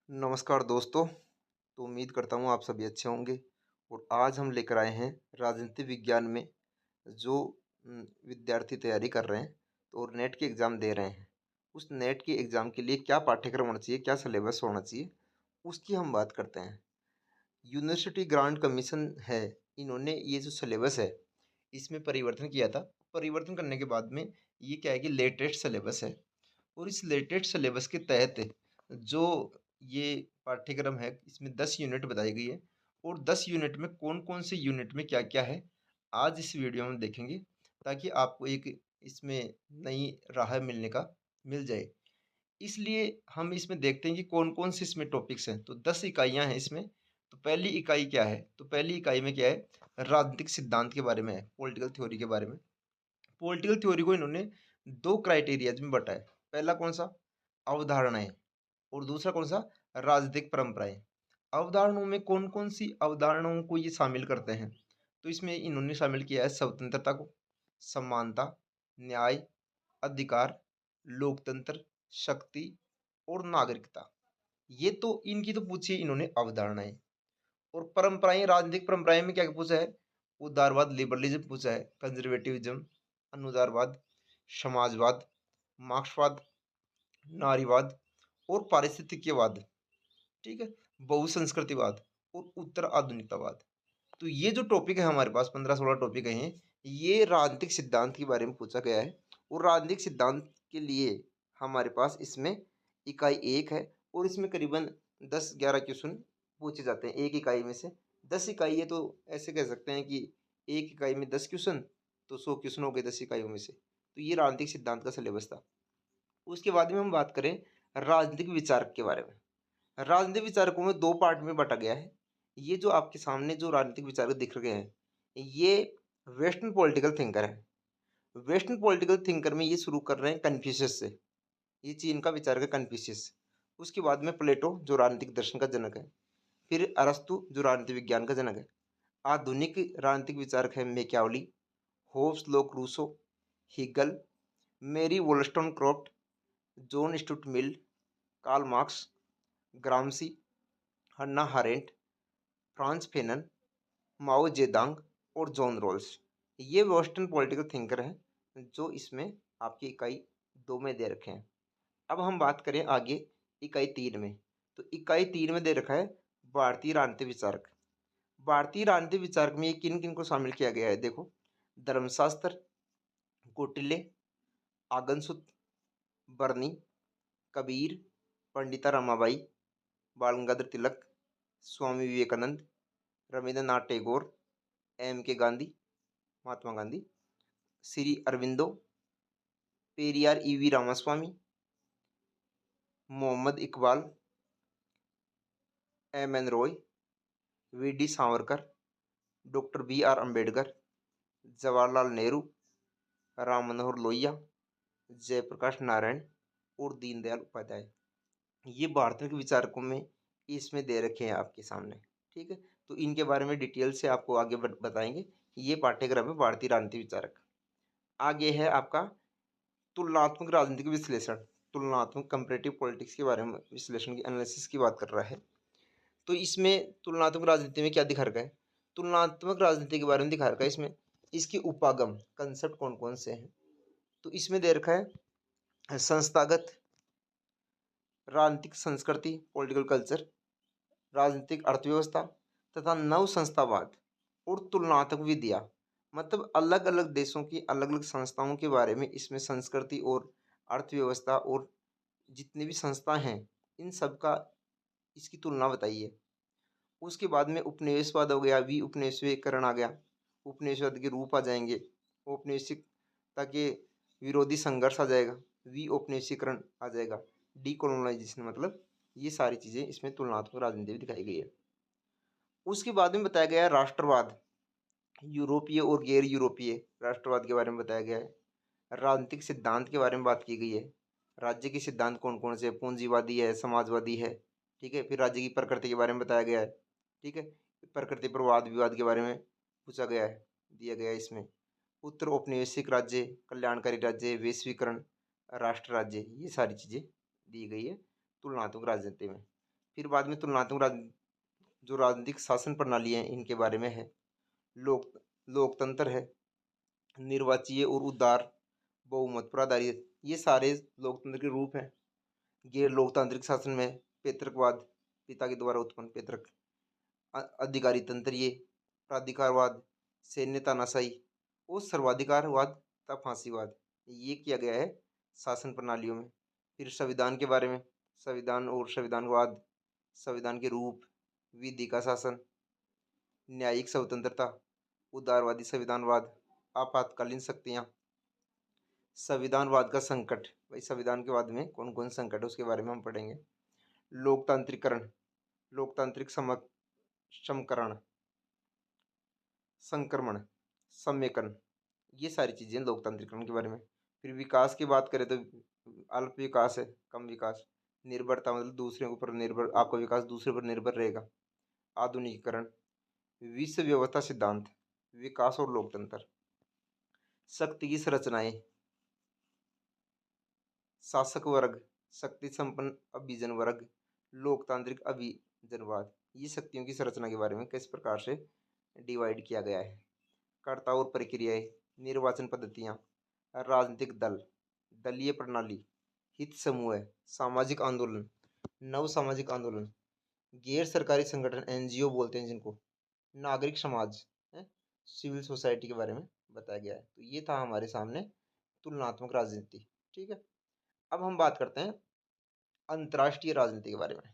नमस्कार दोस्तों। तो उम्मीद करता हूँ आप सभी अच्छे होंगे। और आज हम लेकर आए हैं राजनीति विज्ञान में जो विद्यार्थी तैयारी कर रहे हैं तो और नेट के एग्ज़ाम दे रहे हैं, उस नेट के एग्ज़ाम के लिए क्या पाठ्यक्रम होना चाहिए, क्या सिलेबस होना चाहिए, उसकी हम बात करते हैं। यूनिवर्सिटी ग्रांट कमीशन है, इन्होंने ये जो सिलेबस है इसमें परिवर्तन किया था। परिवर्तन करने के बाद में ये क्या है कि लेटेस्ट सिलेबस है। और इस लेटेस्ट सिलेबस के तहत जो ये पाठ्यक्रम है इसमें 10 यूनिट बताई गई है। और 10 यूनिट में कौन-कौन से यूनिट में क्या-क्या है, आज इस वीडियो में देखेंगे ताकि आपको एक इसमें नई राह मिलने का मिल जाए। इसलिए हम इसमें देखते हैं कि कौन-कौन से इसमें टॉपिक्स हैं। तो 10 इकाइयाँ हैं इसमें। तो पहली इकाई क्या है? तो पहली इकाई में क्या है? राजनीतिक सिद्धांत के बारे में है, पॉलिटिकल थ्योरी के बारे में। पॉलिटिकल थ्योरी को इन्होंने 2 क्राइटेरियाज़ में बाँटा है। पहला कौन-सा? अवधारणाएँ। और दूसरा कौन-सा? राजनीतिक परंपराएँ। अवधारणाओं में कौन-कौन सी अवधारणाओं को ये शामिल करते हैं? तो इसमें इन्होंने शामिल किया है स्वतंत्रता को, समानता, न्याय, अधिकार, लोकतंत्र, शक्ति और नागरिकता। ये तो इनकी तो पूछी है इन्होंने अवधारणाएँ। और परंपराएँ, राजनीतिक परंपराएँ में क्या पूछा है? उदारवाद, लिबरलिज़्म पूछा है, कंज़र्वेटिविज़्म, अनुदारवाद, समाजवाद, मार्क्सवाद, नारीवाद और पारिस्थितिकवाद। ठीक है? बहुसंस्कृतिवाद और उत्तर आधुनिकतावाद। तो ये जो टॉपिक है हमारे पास 15-16 टॉपिक हैं, ये राजनीतिक सिद्धांत के बारे में पूछा गया है। और राजनीतिक सिद्धांत के लिए हमारे पास इसमें इकाई 1 है और इसमें करीबन 10-11 क्वेश्चन पूछे जाते हैं एक इकाई में से। 10 इकाई है तो ऐसे कह सकते हैं कि एक इकाई में 10 क्वेश्चन, तो 100 क्वेश्चन हो गए 10 इकाइयों में से। तो ये राजनीतिक सिद्धांत का सिलेबस था। उसके बाद में हम बात करें राजनीतिक विचारक के बारे में। राजनीतिक विचारकों में 2 पार्ट में बाँटा गया है। ये जो आपके सामने जो राजनीतिक विचारक दिख रहे हैं, ये वेस्टर्न पॉलिटिकल थिंकर हैं। वेस्टर्न पॉलिटिकल थिंकर में ये शुरू कर रहे हैं कन्फ्यूशियस से। ये चीन का विचारक है कन्फ्यूशियस। उसके बाद में प्लेटो जो राजनीतिक दर्शन का जनक है। फिर अरस्तु जो राजनीति विज्ञान का जनक है। आधुनिक राजनीतिक विचारक है Machiavelli, Hobbes, Locke, Rousseau, Hegel, Mary wollstonecraft, John Stuart Mill, Karl Marx, Gramsci, Hannah Arendt, Frantz Fanon, Mao Zedong और जॉन रॉल्स। ये वेस्टर्न पॉलिटिकल थिंकर हैं जो इसमें आपकी इकाई 2 में दे रखे हैं। अब हम बात करें आगे इकाई 3 में। तो इकाई 3 में दे रखा है भारतीय राजनीतिक विचारक। भारतीय राजनीतिक विचारक में ये किन-किन को शामिल किया गया है देखो। धर्मशास्त्र, कौटिल्य, आगनसूत्र, बरनी, Kabir, Pandita Ramabai, Bal Gangadhar Tilak, Swami Vivekananda, Rabindranath Tagore, M K Gandhi, Mahatma Gandhi, Shri Aurobindo, Periyar E V Ramaswamy, Mohammad Iqbal, M N Roy, V D Savarkar, doctor B R Ambedkar, Jawaharlal Nehru, Ram Manohar Lohia, Jayaprakash Narayan और दीनदयाल उपाध्याय। ये भारतीय के विचारकों में इसमें दे रखे हैं आपके सामने। ठीक है? तो इनके बारे में डिटेल से आपको आगे बताएंगे। ये पाठ्यक्रम है भारतीय राजनीति विचारक। आगे है आपका तुलनात्मक राजनीतिक विश्लेषण। तुलनात्मक कंपैरेटिव पॉलिटिक्स के बारे में विश्लेषण की एनालिसिस की बात कर रहा है। तो इसमें तुलनात्मक राजनीति में क्या दिखा रखा है? तुलनात्मक राजनीति के बारे में दिखा रखा है इसमें। इसके उपागम कंसेप्ट कौन कौन से हैं? तो इसमें दे रखा है संस्थागत, राजनीतिक संस्कृति पॉलिटिकल कल्चर, राजनीतिक अर्थव्यवस्था तथा नव संस्थावाद और तुलनात्मक विधियाँ। मतलब अलग अलग देशों की अलग अलग संस्थाओं के बारे में इसमें संस्कृति और अर्थव्यवस्था और जितनी भी संस्था हैं इन सब का इसकी तुलना बताई है। उसके बाद में उपनिवेशवाद हो गया, उपनिवेशीकरण आ गया, उपनिवेशवाद के रूप आ जाएंगे, औपनिवेशिकता के विरोधी संघर्ष आ जाएगा, उपनिवेशीकरण आ जाएगा, डीकोलोनाइजेशन, मतलब ये सारी चीज़ें इसमें तुलनात्मक राजनीति में दिखाई गई है। उसके बाद में बताया गया है राष्ट्रवाद, यूरोपीय और गैर यूरोपीय राष्ट्रवाद के बारे में बताया गया है। राजनीतिक सिद्धांत के बारे में बात की गई है। राज्य के सिद्धांत कौन कौन से? पूंजीवादी है, समाजवादी है। ठीक है? फिर राज्य की प्रकृति के बारे में बताया गया है। ठीक है? प्रकृति पर वाद विवाद के बारे में पूछा गया है, दिया गया है इसमें। उत्तर औपनिवेशिक राज्य, कल्याणकारी राज्य, वैश्वीकरण, राष्ट्र राज्य, ये सारी चीज़ें दी गई है तुलनात्मक राजनीति में। फिर बाद में तुलनात्मक जो राजनीतिक शासन प्रणाली है इनके बारे में है। लोकतंत्र है, निर्वाचीय और उदार बहुमत पर आधारित, ये सारे लोकतंत्र के रूप हैं। गैर लोकतांत्रिक शासन में पैतृकवाद, पिता के द्वारा उत्पन्न पैतृक अधिकारी तंत्र, ये प्राधिकारवाद, सैन्य तानाशाही और सर्वाधिकारवाद तथा फांसीवाद, ये किया गया है शासन प्रणालियों में। फिर संविधान के बारे में, संविधान और संविधानवाद, संविधान के रूप, विधि का शासन, न्यायिक स्वतंत्रता, उदारवादी संविधानवाद, आपातकालीन शक्तियाँ, संविधानवाद का संकट, भाई संविधान के बाद में कौन कौन संकट है उसके बारे में हम पढ़ेंगे। लोकतांत्रिकरण, लोकतांत्रिक समकरण, संक्रमण, समेकन, ये सारी चीज़ें लोकतांत्रिकरण के बारे में। फिर विकास की बात करें तो अल्प विकास है, कम विकास, निर्भरता मतलब दूसरे के ऊपर निर्भर, आपका विकास दूसरे पर निर्भर रहेगा, आधुनिकीकरण, विश्व व्यवस्था सिद्धांत, विकास और लोकतंत्र, शक्ति की संरचनाएं, शासक वर्ग, शक्ति संपन्न अभिजन वर्ग, लोकतांत्रिक अभिजनवाद, ये शक्तियों की संरचना के बारे में किस प्रकार से डिवाइड किया गया है। कर्ता और प्रक्रियाएं, निर्वाचन पद्धतियाँ, राजनीतिक दल, दलीय प्रणाली, हित समूह, सामाजिक आंदोलन, नव सामाजिक आंदोलन, गैर सरकारी संगठन एनजीओ बोलते हैं जिनको, नागरिक समाज है, सिविल सोसाइटी के बारे में बताया गया है। तो ये था हमारे सामने तुलनात्मक राजनीति। ठीक है, अब हम बात करते हैं अंतर्राष्ट्रीय राजनीति के बारे में।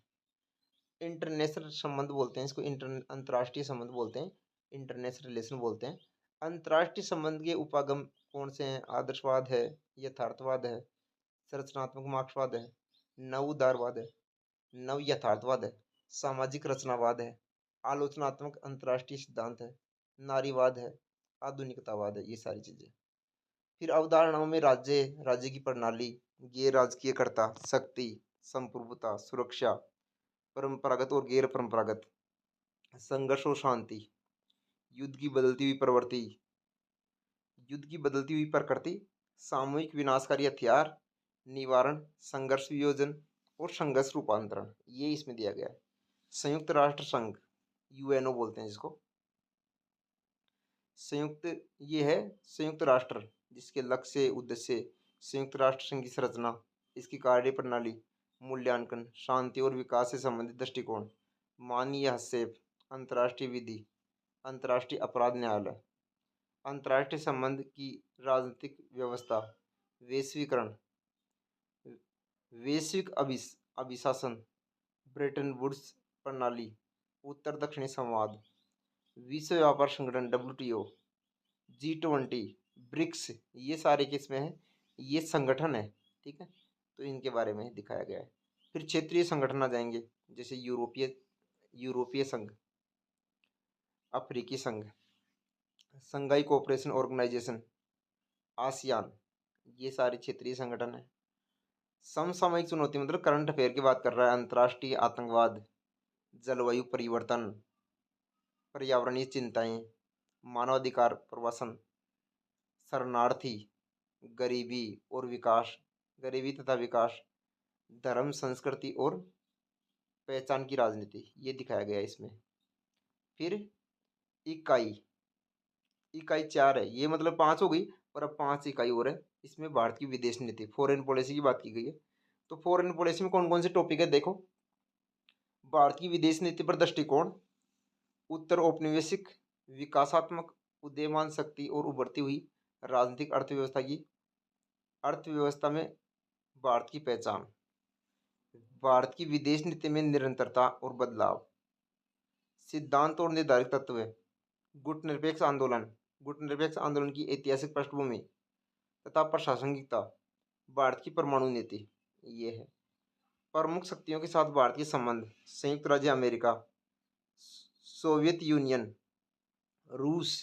इंटरनेशनल संबंध बोलते हैं इसको, अंतर्राष्ट्रीय संबंध बोलते हैं, इंटरनेशनल रिलेशन बोलते हैं। अंतर्राष्ट्रीय संबंध के उपागम कौन से हैं? आदर्शवाद है, यथार्थवाद है, संरचनात्मक मार्क्सवाद है, नव उदारवाद है, नव यथार्थवाद है, सामाजिक रचनावाद है, आलोचनात्मक अंतर्राष्ट्रीय सिद्धांत है, नारीवाद है, आधुनिकतावाद है, ये सारी चीजें। फिर अवधारणाओं में राज्य, राज्य की प्रणाली, गैर राजकीयकर्ता, शक्ति, संप्रभुता, सुरक्षा, परंपरागत और गैर परंपरागत, संघर्ष और शांति, युद्ध की बदलती हुई प्रवृत्ति, युद्ध की बदलती हुई प्रकृति, सामूहिक विनाशकारी हथियार, निवारण, संघर्ष वियोजन और संघर्ष रूपांतरण, ये इसमें दिया गया है। संयुक्त राष्ट्र संघ, यूएनओ बोलते हैं जिसको, संयुक्त, ये है संयुक्त राष्ट्र, जिसके लक्ष्य उद्देश्य संयुक्त राष्ट्र संघ की संरचना, इसकी कार्य प्रणाली, मूल्यांकन, शांति और विकास से संबंधित दृष्टिकोण, मानवीय हस्तक्षेप, अंतर्राष्ट्रीय विधि, अंतर्राष्ट्रीय अपराध न्यायालय, अंतर्राष्ट्रीय संबंध की राजनीतिक व्यवस्था, वैश्वीकरण, वैश्विक अभिशासन, ब्रेटन वुड्स प्रणाली, उत्तर दक्षिणी संवाद, विश्व व्यापार संगठन डब्ल्यूटीओ, G20, ब्रिक्स, ये सारे किसमें है? ये संगठन है। ठीक है, तो इनके बारे में दिखाया गया है। फिर क्षेत्रीय संगठन आ जाएंगे, जैसे यूरोपीय संघ, अफ्रीकी संघ, संघाई कोऑपरेशन ऑर्गेनाइजेशन, आसियान, ये सारे क्षेत्रीय संगठन है। समसामयिक चुनौती मतलब करंट अफेयर की बात कर रहा है, अंतर्राष्ट्रीय आतंकवाद, जलवायु परिवर्तन, पर्यावरणीय चिंताएं, मानवाधिकार प्रवसन, शरणार्थी, गरीबी और विकास, गरीबी तथा विकास, धर्म, संस्कृति और पहचान की राजनीति, ये दिखाया गया है इसमें। फिर इकाई, इकाई 4 है, ये मतलब 5 हो गई और अब 5 इकाई और है। इसमें भारत की विदेश नीति, फॉरेन पॉलिसी की बात की गई है। तो फॉरेन पॉलिसी में कौन कौन से टॉपिक है देखो, भारत की विदेश नीति पर दृष्टिकोण, उत्तर औपनिवेशिक, विकासात्मक, उदीयमान शक्ति और उभरती हुई राजनीतिक अर्थव्यवस्था की, अर्थव्यवस्था में भारत की पहचान, भारत की विदेश नीति में निरंतरता और बदलाव, सिद्धांत और निर्धारित तत्व, गुटनिरपेक्ष आंदोलन, गुटनिरपेक्ष आंदोलन की ऐतिहासिक पृष्ठभूमि तथा प्रशासनिकता, भारत की परमाणु नीति, ये है। प्रमुख शक्तियों के साथ भारत के संबंध, संयुक्त राज्य अमेरिका, सोवियत यूनियन, रूस,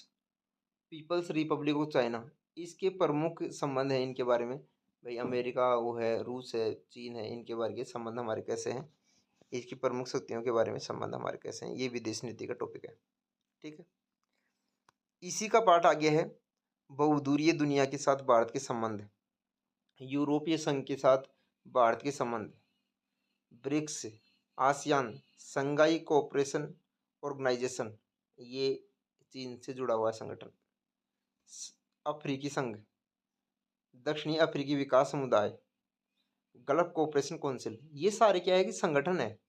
पीपल्स रिपब्लिक ऑफ चाइना, इसके प्रमुख संबंध हैं इनके बारे में। भाई अमेरिका वो है, रूस है, चीन है, इनके बारे के संबंध हमारे कैसे हैं, इसकी प्रमुख शक्तियों के बारे में संबंध हमारे कैसे हैं, ये विदेश नीति का टॉपिक है। ठीक है, इसी का पार्ट आगे है बहुदूरीय दुनिया के साथ भारत के संबंध, यूरोपीय संघ के साथ भारत के संबंध, ब्रिक्स, आसियान, संघाई कोऑपरेशन ऑर्गेनाइजेशन, ये चीन से जुड़ा हुआ संगठन। अफ्रीकी संघ, दक्षिणी अफ्रीकी विकास समुदाय, गल्फ कोऑपरेशन काउंसिल, ये सारे क्या है कि संगठन है।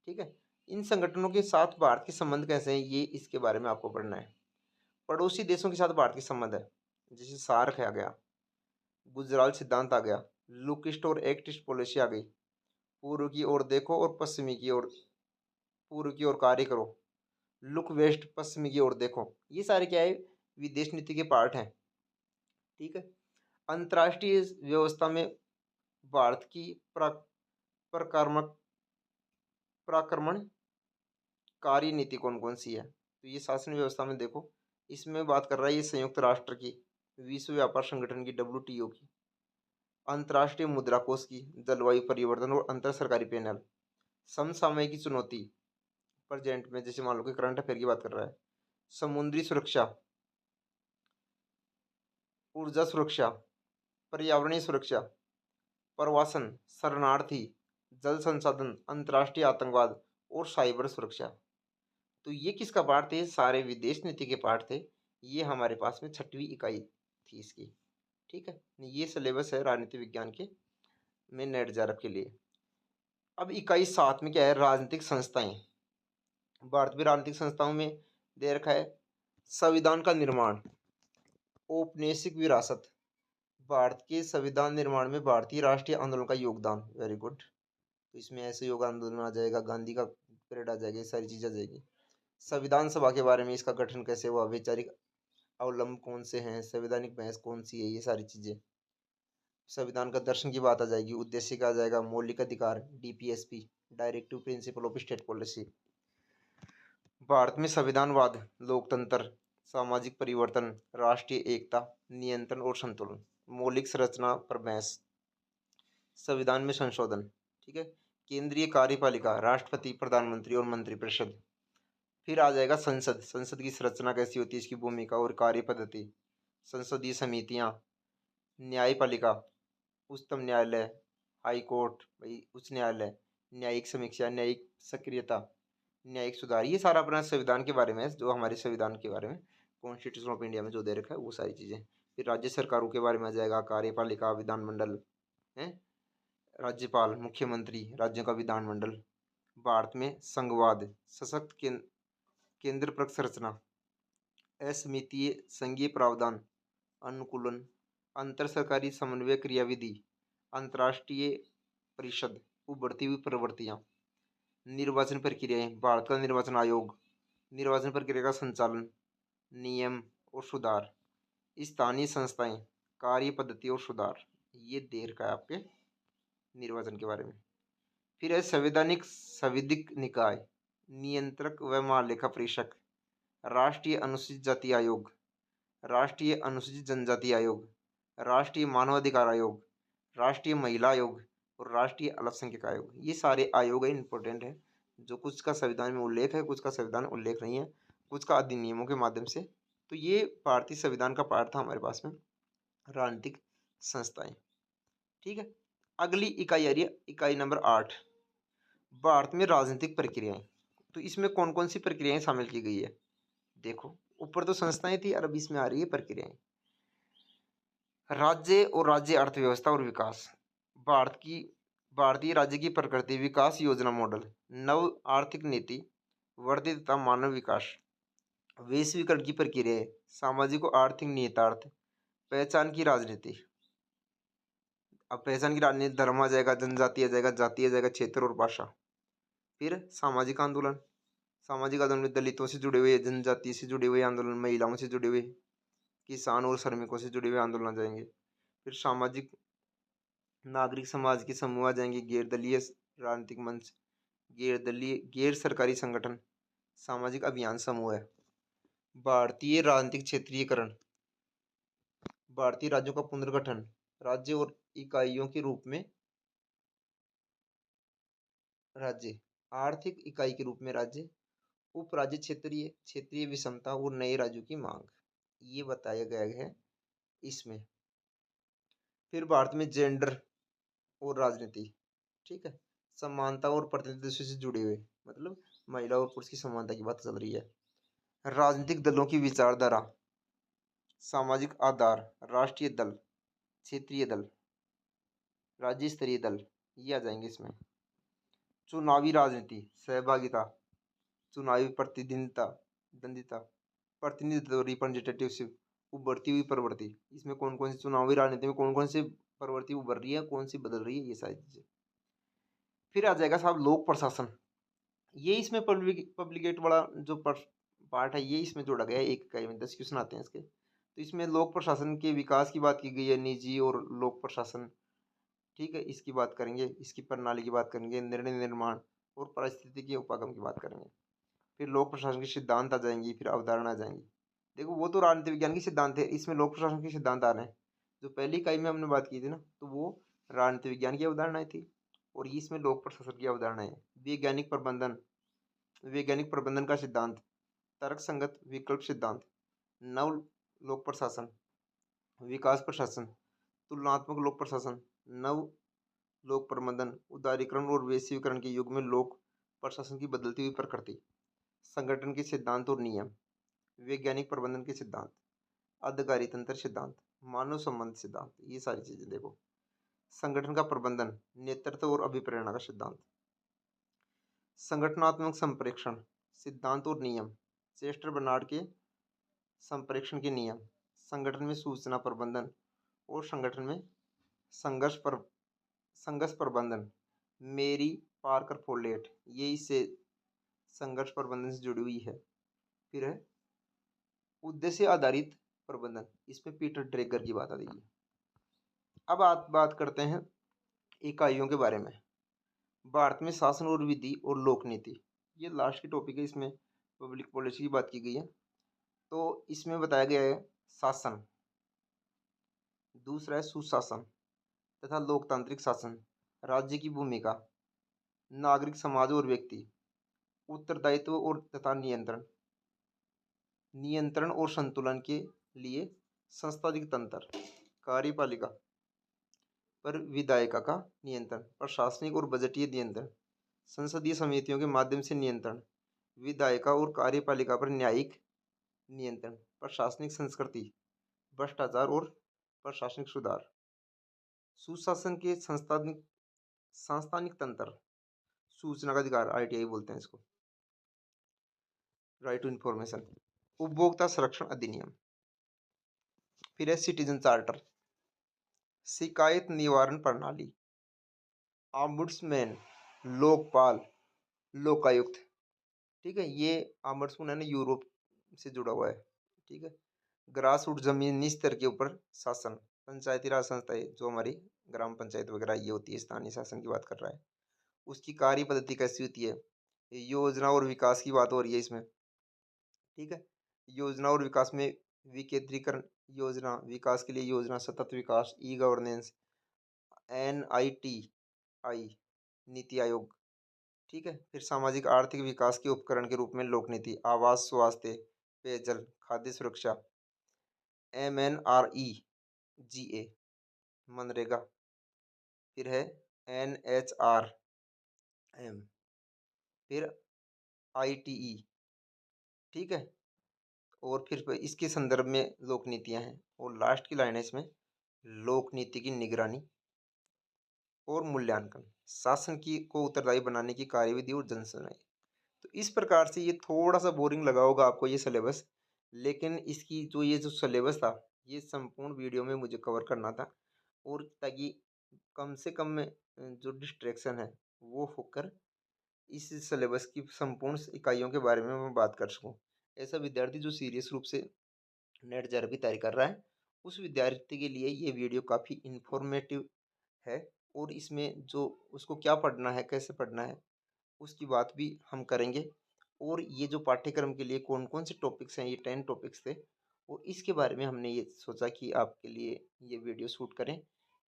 ठीक है, इन संगठनों के साथ भारत के संबंध कैसे हैं, ये इसके बारे में आपको पढ़ना है। पड़ोसी देशों के साथ भारत के संबंध है, जैसे सार्क आ गया, गुजराल सिद्धांत आ गया, लुक ईस्ट और एक्ट ईस्ट पॉलिसी आ गई, पूर्व की ओर देखो और पश्चिमी की ओर, पूर्व की ओर कार्य करो, लुक वेस्ट पश्चिमी की ओर देखो, ये सारे क्या है विदेश नीति के पार्ट हैं। ठीक है, अंतर्राष्ट्रीय व्यवस्था में भारत की प्रकार्मक पराक्रमणकारी नीति कौन कौन सी है, तो ये शासन व्यवस्था में देखो, इसमें बात कर रहा है ये संयुक्त राष्ट्र की, विश्व व्यापार संगठन की, WTO की, अंतर्राष्ट्रीय मुद्रा कोष की, जलवायु परिवर्तन और अंतर सरकारी पैनल, समसामयिक की चुनौती, प्रेजेंट में जैसे मान लो कि करंट अफेयर की बात कर रहा है, समुद्री सुरक्षा, ऊर्जा सुरक्षा, पर्यावरणीय सुरक्षा, प्रवासन, शरणार्थी, जल संसाधन, अंतर्राष्ट्रीय आतंकवाद और साइबर सुरक्षा। तो ये किसका पार्ट थे, सारे विदेश नीति के पार्ट थे। ये हमारे पास में 6वीं इकाई थी इसकी। ठीक है, ये सिलेबस है राजनीति विज्ञान के में नेट जेआरएफ के लिए। अब इकाई 7 में क्या है, राजनीतिक संस्थाएं। भारत में राजनीतिक संस्थाओं में दे रखा है संविधान का निर्माण, औपनिवेशिक विरासत, भारत के संविधान निर्माण में भारतीय राष्ट्रीय आंदोलन का योगदान, वेरी गुड। तो इसमें ऐसे योग आंदोलन आ जाएगा, गांधी का पीरियड आ जाएगा, ये सारी चीज़ आ जाएगी। संविधान सभा के बारे में, इसका गठन कैसे हुआ, वैचारिक अवलंब कौन से हैं, संवैधानिक बहस कौन सी है, ये सारी चीज़ें। संविधान का दर्शन की बात आ जाएगी, उद्देश्य का आ जाएगा, मौलिक अधिकार, DPSP, directive principle of state policy. Bharat में संविधानवाद, लोकतंत्र, सामाजिक परिवर्तन, राष्ट्रीय एकता, नियंत्रण और संतुलन, मौलिक संरचना पर बहस, संविधान में संशोधन। ठीक है, केंद्रीय कार्यपालिका, राष्ट्रपति, प्रधानमंत्री और मंत्रिपरिषद। फिर आ जाएगा संसद, संसद की संरचना कैसी होती है, इसकी भूमिका और कार्य पद्धति, संसदीय समितियां, न्यायपालिका, उच्चतम न्यायालय, हाई कोर्ट, भाई उच्च न्यायालय, न्यायिक समीक्षा, न्यायिक सक्रियता, न्यायिक सुधार, ये सारा अपना संविधान के बारे में है, जो हमारे संविधान के बारे में कॉन्स्टिट्यूशन ऑफ इंडिया में जो दे रखा है वो सारी चीज़ें। फिर राज्य सरकारों के बारे में आ जाएगा, कार्यपालिका, विधानमंडल है, राज्यपाल, मुख्यमंत्री, राज्यों का विधानमंडल। भारत में संघवाद, सशक्त केंद्रप्रक संरचना, असमितीय संघीय प्रावधान, अनुकूलन, अंतर सरकारी समन्वय क्रियाविधि, अंतर्राष्ट्रीय परिषद, उभरती हुई प्रवृत्तियाँ, निर्वाचन प्रक्रियाएं, भारत का निर्वाचन आयोग, निर्वाचन प्रक्रिया का संचालन, नियम और सुधार, स्थानीय संस्थाएं, कार्य पद्धति और सुधार, ये दे रखा है आपके निर्वाचन के बारे में। फिर है संवैधानिक संविधिक निकाय, नियंत्रक व महालेखा परीक्षक, राष्ट्रीय अनुसूचित जाति आयोग, राष्ट्रीय अनुसूचित जनजाति आयोग, राष्ट्रीय मानवाधिकार आयोग, राष्ट्रीय महिला आयोग और राष्ट्रीय अल्पसंख्यक आयोग। ये सारे आयोग है, इंपॉर्टेंट है, जो कुछ का संविधान में उल्लेख है, कुछ का संविधान उल्लेख नहीं है, कुछ का अधिनियमों के माध्यम से। तो ये भारतीय संविधान का पार्ट था हमारे पास में, राजनीतिक संस्थाएं। ठीक है, अगली इकाई आ रही है इकाई नंबर 8, भारत में राजनीतिक प्रक्रियाएं। तो इसमें कौन कौन सी प्रक्रियाएं शामिल की गई है, देखो ऊपर तो संस्थाएं थी और अब इसमें आ रही है प्रक्रियाएं। राज्य और राज्य अर्थव्यवस्था और विकास, भारतीय राज्य की प्रकृति, विकास योजना मॉडल, नव आर्थिक नीति, वर्धित तथा मानव विकास, वैश्वीकरण की प्रक्रिया, सामाजिक और आर्थिक निहितार्थ, पहचान की राजनीति। अब पहचान की राजनीति, धर्म आ जाएगा, जनजाति आ जाएगा, जाति आ जाएगा, क्षेत्र और भाषा। फिर सामाजिक आंदोलन, सामाजिक आंदोलन में दलितों से जुड़े हुए, जनजाति से जुड़े हुए आंदोलन, महिलाओं से जुड़े हुए, किसान और श्रमिकों से जुड़े हुए आंदोलन आ जाएंगे। फिर सामाजिक नागरिक समाज के समूह आ जाएंगे, गैर दलीय राजनीतिक मंच, गैर सरकारी संगठन, सामाजिक अभियान समूह है। भारतीय राजनीतिक क्षेत्रीयकरण, भारतीय राज्यों का पुनर्गठन, राज्य और इकाइयों के रूप में राज्य, आर्थिक इकाई के रूप में राज्य, उपराज्य, क्षेत्रीय, क्षेत्रीय विषमता और नए राज्यों की मांग, ये बताया गया है इसमें। फिर भारत में जेंडर और राजनीति, ठीक है, समानता और प्रतिनिधित्व से जुड़े हुए, मतलब महिला और पुरुष की समानता की बात चल रही है। राजनीतिक दलों की विचारधारा, सामाजिक आधार, राष्ट्रीय दल, क्षेत्रीय दल, राज्य स्तरीय दल, ये आ जाएंगे इसमें। चुनावी राजनीति, सहभागिता, चुनावी प्रतिद्वंदिता, दंदिता, प्रतिनिधित्व, रिप्रेजेंटेटिवशिप, उभरती हुई प्रवृत्ति, इसमें कौन कौन सी चुनावी राजनीति में कौन कौन सी प्रवृत्ति उभर रही है, कौन सी बदल रही है, ये सारी चीजें। फिर आ जाएगा साहब लोक प्रशासन, ये इसमें पब्लिकेट वाला जो पार्ट है, ये इसमें जोड़ा गया है। एक इकाई में 10 क्वेश्चन आते हैं इसके। तो इसमें लोक प्रशासन के विकास की बात की गई है, निजी और लोक प्रशासन, ठीक है, इसकी बात करेंगे, इसकी प्रणाली की बात करेंगे, निर्णय निर्माण और पारिस्थितिकी उपागम की बात करेंगे। फिर लोक प्रशासन के सिद्धांत आ जाएंगी, फिर अवधारणा आ जाएंगी। देखो वो तो राजनीति विज्ञान के सिद्धांत है, इसमें लोक प्रशासन के सिद्धांत आ रहे हैं। जो पहली इकाई में हमने बात की थी ना, तो वो राजनीति विज्ञान की अवधारणाएं थी, और इसमें लोक प्रशासन की अवधारणा है। वैज्ञानिक प्रबंधन का सिद्धांत, तर्क संगत विकल्प सिद्धांत, नव लोक प्रशासन, विकास प्रशासन, तुलनात्मक लोक प्रशासन, नव लोक प्रबंधन, उदारीकरण और वैश्वीकरण के युग में लोक प्रशासन की बदलती हुई प्रकृति, संगठन के सिद्धांत और नियम, वैज्ञानिक प्रबंधन के सिद्धांत, अधिकारी तंत्र सिद्धांत, मानव संबंध सिद्धांत, ये सारी चीजें देखो। संगठन का प्रबंधन, नेतृत्व और अभिप्रेरणा का सिद्धांत, संगठनात्मक संप्रेक्षण सिद्धांत और नियम, चेस्टर बर्नार्ड के संप्रेक्षण के नियम, संगठन में सूचना प्रबंधन और संगठन में संघर्ष पर संघर्ष प्रबंधन, मेरी पार्कर फोर्लेट, ये इससे संघर्ष प्रबंधन से जुड़ी हुई है। फिर है उद्देश्य आधारित प्रबंधन, इसमें पीटर ड्रेगर की बात आ रही है। अब आप बात करते हैं इकाइयों के बारे में। भारत में शासन और विधि और लोक नीति, ये लास्ट की टॉपिक है, इसमें पब्लिक पॉलिसी की बात की गई है। तो इसमें बताया गया है शासन, दूसरा है सुशासन तथा लोकतांत्रिक शासन, राज्य की भूमिका, नागरिक समाज और व्यक्ति, उत्तरदायित्व और तथा नियंत्रण, नियंत्रण और संतुलन के लिए संस्थागत तंत्र, कार्यपालिका पर विधायिका का नियंत्रण, प्रशासनिक और बजटीय नियंत्रण, संसदीय समितियों के माध्यम से नियंत्रण, विधायिका और कार्यपालिका पर न्यायिक नियंत्रण, प्रशासनिक संस्कृति, भ्रष्टाचार और प्रशासनिक सुधार, सुशासन के संस्थानिक सांस्थानिक तंत्र, सूचना का अधिकार, आरटीआई बोलते हैं इसको, राइट टू इंफॉर्मेशन, उपभोक्ता संरक्षण अधिनियम, फिर है सिटीजन चार्टर, शिकायत निवारण प्रणाली, ऑम्बुड्समैन, लोकपाल, लोकायुक्त, ठीक है, ये ऑम्बुड्समैन है ना, यूरोप से जुड़ा हुआ है, ठीक है। ग्रास रूट जमीनी स्तर के ऊपर शासन, पंचायती राज संस्थाएं, जो हमारी ग्राम पंचायत वगैरह ये होती है, स्थानीय शासन की बात कर रहा है। उसकी कार्य पद्धति कैसी होती है, योजना और विकास की बात हो रही है इसमें, ठीक है। योजना और विकास में विकेंद्रीकरण योजना, विकास के लिए योजना, सतत विकास, e governance, NITI, NITI Aayog, ठीक है। फिर सामाजिक आर्थिक विकास के उपकरण के रूप में लोक नीति, आवास, स्वास्थ्य, पेयजल, खाद्य सुरक्षा, MNREGA, मनरेगा, फिर है NHRM, फिर ITE, ठीक है। और फिर इसके संदर्भ में लोक नीतियां हैं, और लास्ट की लाइन है इसमें, लोक नीति की निगरानी और मूल्यांकन, शासन की को उत्तरदायी बनाने की कार्यविधि और जनसुनवाई। तो इस प्रकार से ये थोड़ा सा बोरिंग लगा होगा आपको ये सिलेबस, लेकिन इसकी जो ये जो सिलेबस था, ये संपूर्ण वीडियो में मुझे कवर करना था, और ताकि कम से कम में जो डिस्ट्रैक्शन है वो होकर इस सिलेबस की संपूर्ण इकाइयों के बारे में मैं बात कर सकूं। ऐसा विद्यार्थी जो सीरियस रूप से नेट जैर की तैयारी कर रहा है, उस विद्यार्थी के लिए ये वीडियो काफ़ी इन्फॉर्मेटिव है, और इसमें जो उसको क्या पढ़ना है, कैसे पढ़ना है, उसकी बात भी हम करेंगे। और ये जो पाठ्यक्रम के लिए कौन कौन से टॉपिक्स हैं, ये 10 टॉपिक्स थे, और इसके बारे में हमने ये सोचा कि आपके लिए ये वीडियो शूट करें,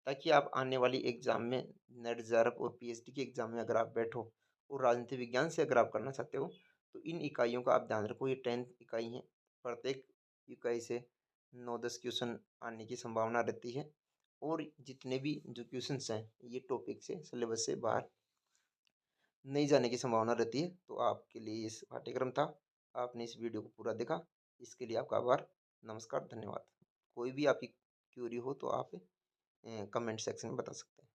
ताकि आप आने वाली एग्ज़ाम में, नेट जेआरएफ और पीएचडी के एग्ज़ाम में अगर आप बैठो और राजनीति विज्ञान से अगर आप करना चाहते हो, तो इन इकाइयों का आप ध्यान रखो। ये 10 इकाई हैं, प्रत्येक इकाई से 9-10 क्वेश्चन आने की संभावना रहती है, और जितने भी जो क्वेश्चंस हैं ये टॉपिक से, सिलेबस से बाहर नहीं जाने की संभावना रहती है। तो आपके लिए इस पाठ्यक्रम था। आपने इस वीडियो को पूरा देखा, इसके लिए आपका आभार। नमस्कार, धन्यवाद। कोई भी आपकी क्वेरी हो तो आप कमेंट सेक्शन में बता सकते हैं।